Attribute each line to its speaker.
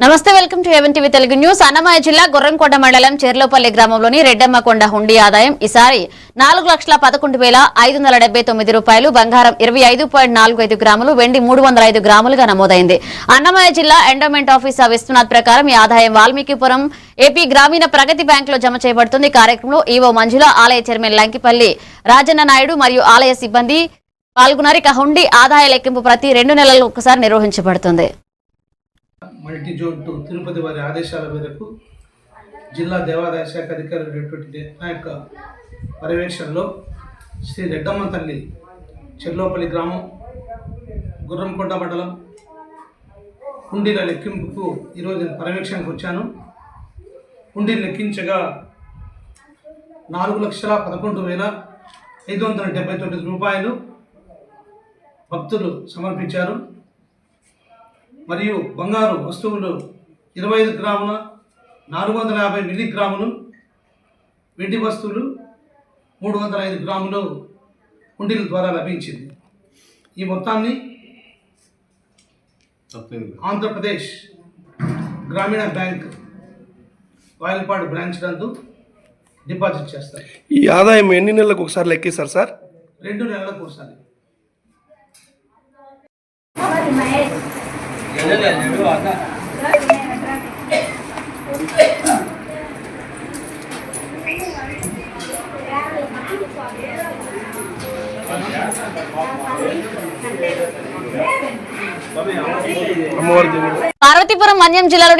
Speaker 1: నమస్తే welcome to even TV Telugu news. Annamayya జిల్లా గుర్రంకొండ మండలం చెర్లోపల్లి గ్రామంలోని రెడ్డమ్మకొండ హుండీ ఆదాయం ఈసారి 4,11,579 రూపాయలు, బంగారం 25.45 గ్రాములు, వెండి 305 గ్రాములుగా నమోదైంది. అన్నమయ్య జిల్లా ఎండోమెంట్ ఆఫీసర్ విశ్వనాథ్ ప్రకారం ఈ ఆదాయం వాల్మీకిపురం ఏపీ గ్రామీణ ప్రగతి బ్యాంకులో జమ చేయబడుతుంది. కార్యక్రమంలో ఈవో మంజుల, ఆలయ చైర్మన్ లంకిపల్లి రాజన్న నాయుడు మరియు ఆలయ సిబ్బంది పాల్గొన్నారు. ఇక హుండీ ఆదాయ లెక్కింపు ప్రతి 2 నెలలకు ఒకసారి నిర్వహించబడుతుంది.
Speaker 2: మల్టీ జోన్ 2 తిరుపతి వారి ఆదేశాల మేరకు జిల్లా దేవాదాయ శాఖ అధికారి నా యొక్క పర్యవేక్షణలో శ్రీ రెడ్డమ్మ తల్లి చెర్లోపల్లి గ్రామం గుర్రంకొండ మండలం హుండీల లెక్కింపుకు ఈరోజు పర్యవేక్షణకు వచ్చాను. హుండీలు లెక్కించగా 4,11,579 రూపాయలు భక్తులు సమర్పించారు. మరియు బంగారు వస్తువులు 25 గ్రాముల 450 మిల్లీగ్రాములు, వెండి వస్తువులు 305 గ్రాములు హుండీల ద్వారా లభించింది. ఈ మొత్తాన్ని ఆంధ్రప్రదేశ్ గ్రామీణ బ్యాంక్ వాయిల్పాడు బ్రాంచ్ నందు డిపాజిట్ చేస్తారు.
Speaker 3: ఈ ఆదాయం ఎన్ని నెలలకు ఒకసారి లెక్కిస్తారు సార్?
Speaker 2: 2 నెలలకు ఒకసారి.
Speaker 1: పార్వతీపురం మన్యం జిల్లాలోని